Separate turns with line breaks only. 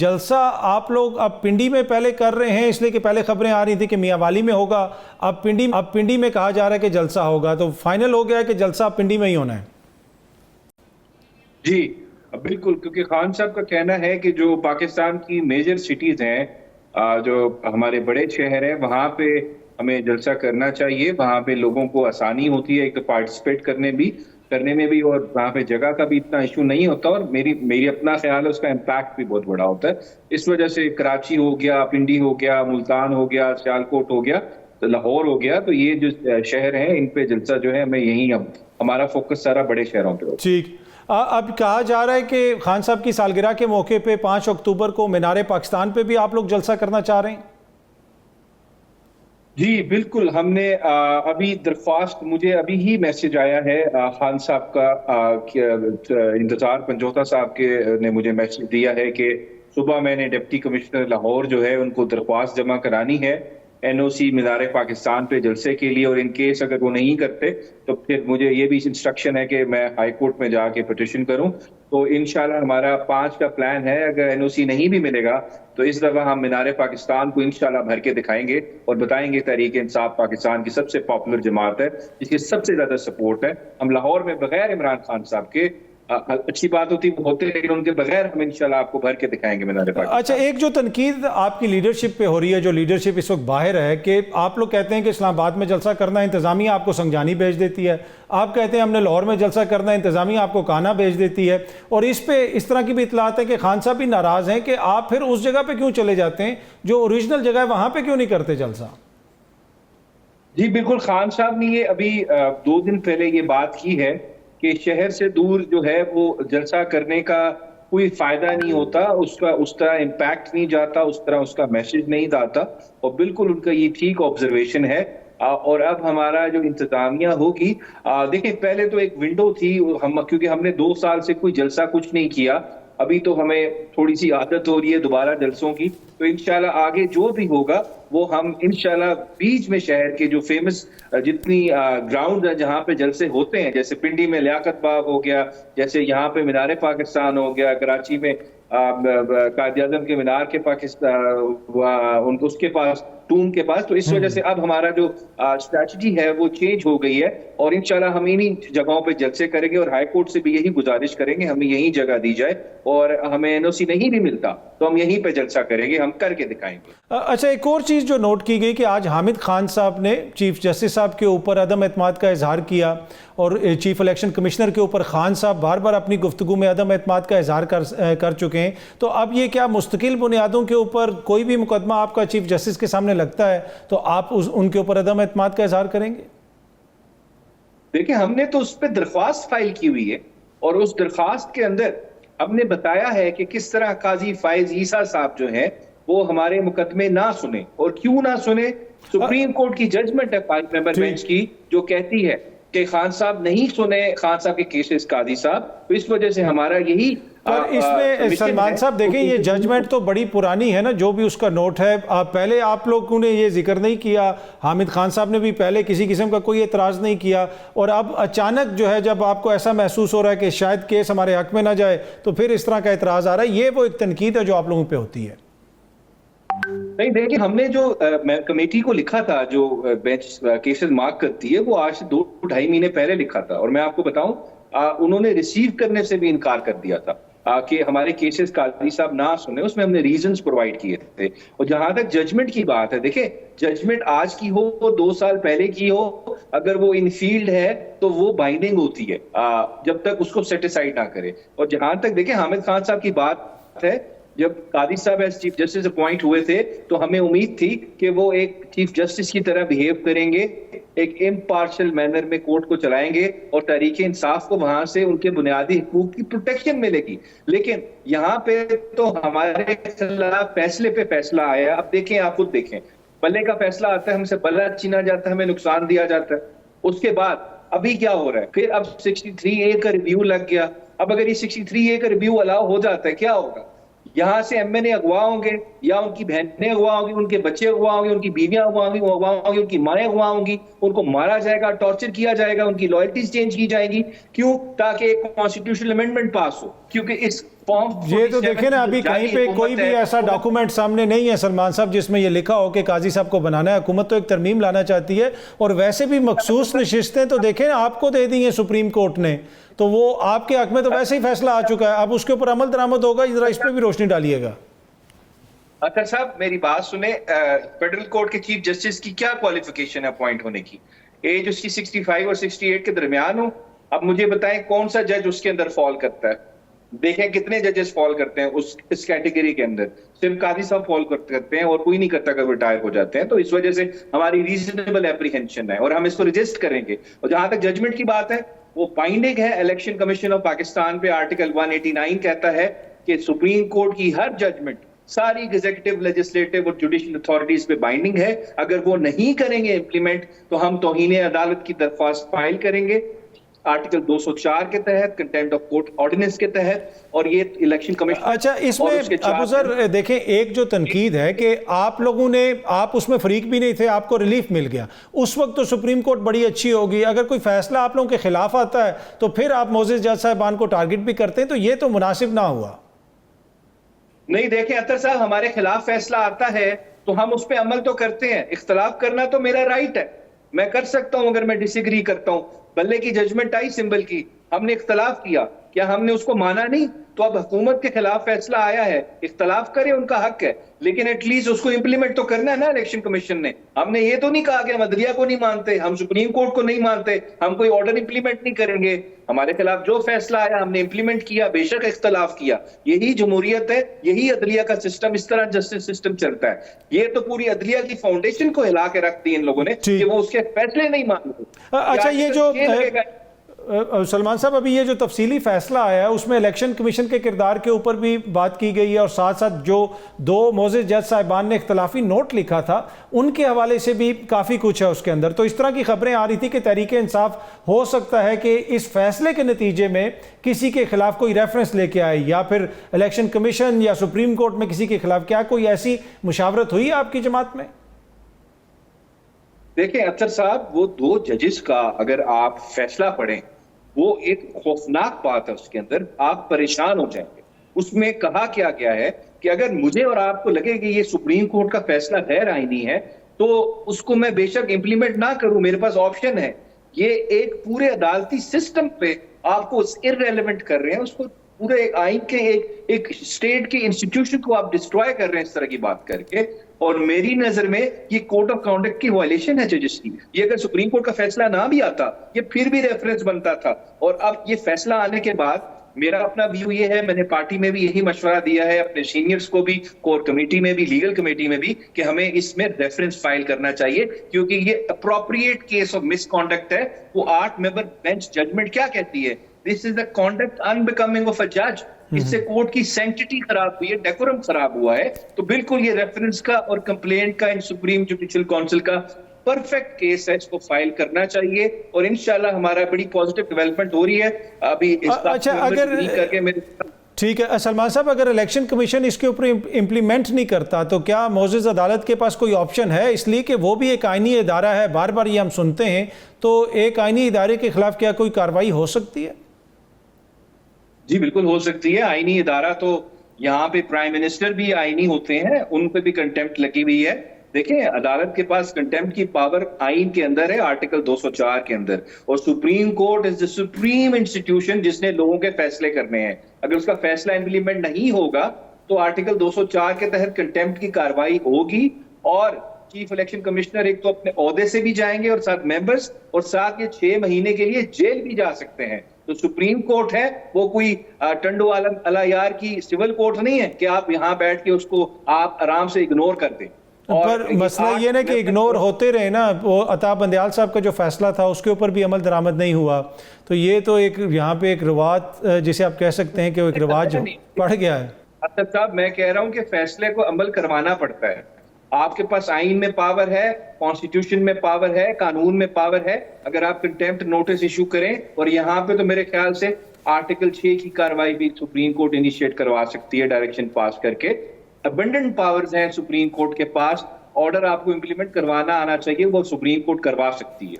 जलसा आप लोग अब पिंडी में पहले कर रहे हैं, इसलिए कि पहले खबरें आ रही थी कि मियांवाली में होगा, अब पिंडी में कहा जा रहा है कि जलसा होगा, तो फाइनल हो गया है कि जलसा पिंडी में ही होना है?
जी बिल्कुल, क्योंकि खान साहब का कहना है कि जो पाकिस्तान की मेजर सिटीज हैं, जो हमारे बड़े शहर हैं, वहाँ पे हमें जलसा करना चाहिए। वहाँ पे लोगों को आसानी होती है एक तो पार्टिसिपेट करने में भी, और वहाँ पे जगह का भी इतना इशू नहीं होता, और मेरी अपना ख्याल है उसका इम्पैक्ट भी बहुत बड़ा होता है। इस वजह से कराची हो गया, पिंडी हो गया, मुल्तान हो गया, सियालकोट हो गया, तो लाहौर हो गया, तो ये जो शहर हैं इन पे जलसा जो है हमें यहीं, अब हमारा फोकस सारा बड़े शहरों पे होता है।
ठीक, अब कहा जा रहा है कि खान साहब की सालगिरह के मौके पे 5 अक्टूबर को मीनार पाकिस्तान पे भी आप लोग जलसा करना चाह रहे हैं?
जी बिल्कुल, हमने अभी दरख्वास्त, मुझे अभी ही मैसेज आया है खान साहब का, इंतजार पंजोता साहब के ने मुझे मैसेज दिया है कि सुबह मैंने डिप्टी कमिश्नर लाहौर जो है उनको दरख्वास्त जमा करानी है एनओसी मीनार पाकिस्तान पे जलसे के लिए, और इन केस अगर वो नहीं करते तो फिर मुझे ये भी इंस्ट्रक्शन है कि मैं हाई कोर्ट में जाके पिटिशन करूं। तो इंशाल्लाह हमारा 5 का प्लान है, अगर एनओसी नहीं भी मिलेगा तो इस दफा हम मीनार पाकिस्तान को इंशाल्लाह भर के दिखाएंगे और बताएंगे तहरीक इंसाफ पाकिस्तान की सबसे पॉपुलर जमात है, जिसकी सबसे ज्यादा सपोर्ट है। हम लाहौर में बगैर इमरान खान साहब के, अच्छी बात होती होते, लेकिन उनके बगैर हम इंशाल्लाह आपको भर के दिखाएंगे मीनार पाकिस्तान।
अच्छा, एक जो तनकीद आपकी लीडरशिप पे हो रही है, जो लीडरशिप इस वक्त बाहर है, कि आप लोग कहते हैं कि इस्लामाबाद में जलसा करना है, इंतजामिया आपको संजानी भेज देती है, आप कहते हैं हमने लाहौर में जलसा करना है, इंतजामिया आपको काना भेज देती है, और इस पे इस तरह की भी इतलात है कि खान साहब भी नाराज हैं कि आप फिर उस जगह पे क्यों चले जाते हैं जो ओरिजिनल जगह है, वहां पे क्यों नहीं करते जलसा?
जी बिल्कुल, खान साहब ने ये अभी 2 दिन पहले ये बात की है कि शहर से दूर जो है वो जलसा करने का कोई फायदा नहीं होता, उसका उस तरह इम्पैक्ट नहीं जाता, उस तरह उसका मैसेज नहीं जाता, और बिल्कुल उनका ये ठीक ऑब्जर्वेशन है। और अब हमारा जो इंतजामिया होगी, देखिए पहले तो एक विंडो थी, हम क्योंकि हमने 2 साल से कोई जलसा कुछ नहीं किया, अभी तो हमें थोड़ी सी आदत हो रही है दोबारा जलसों की, तो इंशाल्लाह आगे जो भी होगा वो हम इंशाल्लाह बीच में शहर के जो फेमस जितनी ग्राउंड है जहाँ पे जलसे होते हैं, जैसे पिंडी में लियाकत बाग हो गया, जैसे यहाँ पे मीनार पाकिस्तान हो गया, कराची में कायद-ए-आज़म के मीनार के पाकिस्तान उनको उसके पास टूम के पास, तो इस वजह से अब हमारा जो स्ट्रैटेजी है वो चेंज हो गई है, और इंशाल्लाह हम इन्हीं जगहों पे जलसे करेंगे, और हाई कोर्ट से भी यही गुजारिश करेंगे हमें यही जगह दी जाए, और हमें एनओसी नहीं भी मिलता तो हम यहीं पे जलसा करेंगे, हम करके दिखाएंगे।
अच्छा, एक और चीज़ जो नोट की गई कि आज हामिद खान साहब ने चीफ जस्टिस साहब के ऊपर अदम एतमाद का इजहार किया, और चीफ इलेक्शन कमिश्नर के ऊपर खान साहब बार बार अपनी गुफ्तगू में अदम एतमाद का इजहार कर चुके हैं, तो अब ये क्या मुस्तकिल बुनियादों के ऊपर कोई भी मुकदमा आपका चीफ जस्टिस के सामने लगता है तो आप उनके ऊपर अदम एतमाद का इजहार करेंगे?
देखिए, हमने तो उस पर दरख्वास्त फाइल की हुई है, और उस दरख्वास्त के अंदर हमने बताया है कि किस तरह काजी फाइज ईसा साहब जो है वो हमारे मुकदमे ना सुने, और क्यों ना सुने, सुप्रीम कोर्ट की जजमेंट है 5 मेंबर बेंच की जो कहती है कि खान साहब नहीं सुने खान साहब के केसेस काजी साहब, तो इस वजह से हमारा यही।
पर इसमें सलमान साहब देखें, ये जजमेंट तो बड़ी पुरानी है ना, जो भी उसका नोट है, पहले आप लोगों ने ये जिक्र नहीं किया, हामिद खान साहब ने भी पहले किसी किस्म का कोई एतराज़ नहीं किया, और अब अचानक जो है जब आपको ऐसा महसूस हो रहा है कि शायद केस हमारे हक में ना जाए तो फिर इस तरह का एतराज़ आ रहा है, ये वो एक तनकीद है जो आप लोगों पर होती है।
नहीं, देखिए हमने जो कमेटी को लिखा था जो बेंच केसेस मार्क करती है, वो आज से 2-2.5 महीने पहले लिखा था, और मैं आपको बताऊं उन्होंने रिसीव करने से भी इनकार कर दिया था कि हमारे केसेस काजी साहब ना सुने, उसमें हमने रीजंस प्रोवाइड किए थे। और जहां तक जजमेंट की बात है, देखिए जजमेंट आज की हो 2 साल पहले की हो, अगर वो इन फील्ड है तो वो बाइंडिंग होती है जब तक उसको सेटिसाइड ना करे। और जहां तक देखिए हामिद खान साहब की बात है, जब कादी साहब एज चीफ जस्टिस अपॉइंट हुए थे तो हमें उम्मीद थी कि वो एक चीफ जस्टिस की तरह बिहेव करेंगे, एक इम्पार्शियल मैनर में कोर्ट को चलाएंगे, और तहरीक इंसाफ को वहां से उनके बुनियादी हुकूक की प्रोटेक्शन मिलेगी। लेकिन यहाँ पे तो हमारे खिलाफ फैसले पे फैसला आया। अब देखें, आप खुद देखें, बल्ले का फैसला आता है, हमसे बल्ला छीना जाता है, हमें नुकसान दिया जाता है। उसके बाद अभी क्या हो रहा है, फिर अब 63A का रिव्यू लग गया। अब अगर ये 63A का रिव्यू अलाउ हो जाता है, क्या होगा? यहाँ से MNA अगवा होंगे, या उनकी बहनें अगवा होंगी, उनके बच्चे अगवा होंगे, उनकी बीवियां अगवा होंगी, उनकी माएँ अगवा होंगी, उनको मारा जाएगा, टॉर्चर किया जाएगा, उनकी लॉयल्टीज चेंज की जाएंगी। क्यों? ताकि एक कॉन्स्टिट्यूशनल अमेंडमेंट पास हो, क्योंकि इस
ये तो देखें ना, अभी कहीं पे कोई भी ऐसा डॉक्यूमेंट सामने नहीं है सलमान साहब जिसमें ये लिखा हो कि काजी साहब को बनाना है। हुकूमत तो एक तरमीम लाना चाहती है, और वैसे भी मखसूस नशिस्तें तो देखें आपको दे दी हैं सुप्रीम कोर्ट ने, तो वो आपके हक में तो वैसे ही फैसला आ चुका है, अब उसके ऊपर अमल दरामद होगा। जरा इस पर भी रोशनी डालिएगा।
अख्तर साहब मेरी बात सुने, फेडरल कोर्ट के चीफ जस्टिस की क्या क्वालिफिकेशन है अपॉइंट होने की? एज उसकी 65 और 68 के दरमियान हो। अब मुझे बताएं कौन सा जज उसके अंदर फॉल करता है? देखें कितने जजेस फॉल करते हैं इस कैटेगरी के अंदर। सिर्फ काजी साहब फॉल करते हैं और कोई नहीं करता अगर रिटायर हो जाते हैं। तो इस वजह से हमारी रीजनेबल एप्रीहेंशन है और हम इसको रजिस्ट करेंगे। और जहां तक जजमेंट की बात है, वो बाइंडिंग है। इलेक्शन कमीशन ऑफ पाकिस्तान पे आर्टिकल 189 कहता है कि सुप्रीम कोर्ट की हर जजमेंट सारी एग्जीक्यूटिव, लेजिस्लेटिव और जुडिशियल अथॉरिटीज पे बाइंडिंग है। अगर वो नहीं करेंगे इम्प्लीमेंट तो हम तौहीन अदालत की दरख्वास्त फाइल करेंगे आर्टिकल 204 के तहत, कंटेम्प्ट ऑफ कोर्ट ऑर्डिनेंस के तहत, और ये इलेक्शन कमीशन।
अच्छा, इसमें अबू ज़र देखें, एक जो तनकीद है कि आप लोगों ने, आप उसमें फरीक भी नहीं थे, आपको रिलीफ मिल गया उस वक्त, तो सुप्रीम कोर्ट बड़ी अच्छी होगी। अगर कोई फैसला आप लोगों के खिलाफ आता है तो फिर आप मोअज़्ज़ज़ जज साहिबान को टारगेट भी करते हैं, तो ये तो मुनासिब ना हुआ।
नहीं देखें अख्तर साहब, हमारे खिलाफ फैसला आता है तो हम उस पर अमल तो करते हैं। इख्तलाफ करना तो मेरा राइट है, मैं कर सकता हूं अगर मैं डिसएग्री करता हूं। बल्ले की जजमेंट आई सिंबल की, हमने इख्तलाफ किया, क्या हमने उसको माना नहीं? तो अब हुकूमत के खिलाफ फैसला आया है, इख्तलाफ करे, उनका हक है, लेकिन एटलीस्ट उसको इंप्लीमेंट तो करना है ना इलेक्शन कमीशन ने। हमने ये तो नहीं कहा कि हम अदलिया को नहीं मानते, हम सुप्रीम कोर्ट को नहीं मानते, हम कोई ऑर्डर इंप्लीमेंट नहीं करेंगे। हमारे खिलाफ जो फैसला आया हमने इंप्लीमेंट किया, बेशक इख्तलाफ किया। यही जमहूरियत है, यही अदलिया का सिस्टम, इस तरह जस्टिस सिस्टम चलता है। ये तो पूरी अदलिया की फाउंडेशन को हिला के रख दी इन लोगों ने कि वो उसके फैसले नहीं मानते।
अच्छा, ये जो सलमान साहब, अभी ये जो तफसीली फैसला आया है उसमें इलेक्शन कमीशन के किरदार के ऊपर भी बात की गई है, और साथ साथ जो दो मोअज़्ज़ज़ जज साहिबान ने इख्तलाफी नोट लिखा था उनके हवाले से भी काफ़ी कुछ है उसके अंदर। तो इस तरह की खबरें आ रही थी कि तहरीक इंसाफ हो सकता है कि इस फैसले के नतीजे में किसी के खिलाफ कोई रेफरेंस लेके आए, या फिर इलेक्शन कमीशन या सुप्रीम कोर्ट में किसी के खिलाफ, क्या कोई ऐसी मुशावरत हुई है आपकी जमात में?
देखिए अख्तर साहब, वो दो जजेस का अगर आप फैसला पढ़ें, वो एक खौफनाक बात है उसके अंदर, आप परेशान हो जाएंगे। उसमें कहा क्या गया है कि अगर मुझे और आपको लगे कि ये सुप्रीम कोर्ट का फैसला गैर आईनी है तो उसको मैं बेशक इंप्लीमेंट ना करूं, मेरे पास ऑप्शन है। ये एक पूरे अदालती सिस्टम पे आपको इररेलेवेंट कर रहे हैं, उसको पूरे एक आइन के एक स्टेट के इंस्टीट्यूशन को आप डिस्ट्रॉय कर रहे हैं इस तरह की बात करके। और मेरी नजर में ये कोड ऑफ कॉन्डक्ट की वायलेशन है जजेस की। ये अगर सुप्रीम कोर्ट का फैसला ना भी आता, ये फिर भी रेफरेंस बनता था। और अब ये फैसला आने के बाद मेरा अपना व्यू ये है, मैंने पार्टी में भी यही मशवरा दिया है, अपने सीनियर्स को भी, कोर कमेटी में भी, लीगल कमेटी में भी, कि हमें इसमें रेफरेंस फाइल करना चाहिए, क्योंकि ये अप्रोप्रिएट केस ऑफ मिसकॉन्डक्ट है। वो 8 मेंबर बेंच जजमेंट क्या कहती है? This is the conduct unbecoming of a जज। इससे कोर्ट की सैंक्टिटी खराब हुई है, डेकोरम खराब हुआ है। तो बिल्कुल ये रेफरेंस का और कंप्लेंट का इन सुप्रीम जुडिशियल काउंसिल का परफेक्ट केस है, इसको फाइल करना चाहिए। और इंशाल्लाह हमारा बड़ी पॉजिटिव डेवलपमेंट हो रही है अभी।
अच्छा, अगर
करके मेरे
ठीक है सलमान साहब, अगर इलेक्शन कमीशन इसके ऊपर इम्प्लीमेंट नहीं करता तो क्या मोअज़्ज़ज़ अदालत के पास कोई ऑप्शन है? इसलिए कि वो भी एक आइनी इदारा है, बार बार ये हम सुनते हैं, तो एक आइनी इदारे के खिलाफ क्या कोई कार्रवाई हो सकती है?
जी बिल्कुल हो सकती है। आईनी इदारा तो यहाँ पे प्राइम मिनिस्टर भी आईनी होते हैं, उन पे भी कंटेम्प्ट लगी हुई है। देखिए अदालत के पास कंटेम्प्ट की पावर आइन के अंदर है, आर्टिकल 204 के अंदर। और supreme court is the supreme institution जिसने लोगों के फैसले करने हैं। अगर उसका फैसला इंप्लीमेंट नहीं होगा तो आर्टिकल 204 के तहत कंटेम्प्ट की कार्रवाई होगी, और चीफ इलेक्शन कमिश्नर एक तो अपने ओहदे से भी जाएंगे और साथ मेंबर्स, और साथ ये 6 महीने के लिए जेल भी जा सकते हैं। तो सुप्रीम कोर्ट है वो कोई टंडो अला यार की सिविल कोर्ट नहीं है कि आप यहाँ बैठ के उसको आप आराम से इग्नोर कर दें।
पर मसला ये ना कि इग्नोर होते रहे ना, वो अता बंदयाल साहब का जो फैसला था उसके ऊपर भी अमल दरामद नहीं हुआ, तो ये तो एक यहाँ पे एक रिवाज, जिसे आप कह सकते हैं कि वो एक रिवाज पड़ गया है।
असद साहब, मैं कह रहा हूँ कि फैसले को अमल करवाना पड़ता है। आपके पास आइन में पावर है, कॉन्स्टिट्यूशन में पावर है, कानून में पावर है। अगर आप कंटेम्प्ट नोटिस इशू करें, और यहाँ पे तो मेरे ख्याल से आर्टिकल 6 की कार्रवाई भी सुप्रीम कोर्ट इनिशिएट करवा सकती है डायरेक्शन पास करके। अबंडेंट पावर्स हैं सुप्रीम कोर्ट के पास। ऑर्डर आपको इंप्लीमेंट करवाना आना चाहिए, वो सुप्रीम कोर्ट करवा सकती है।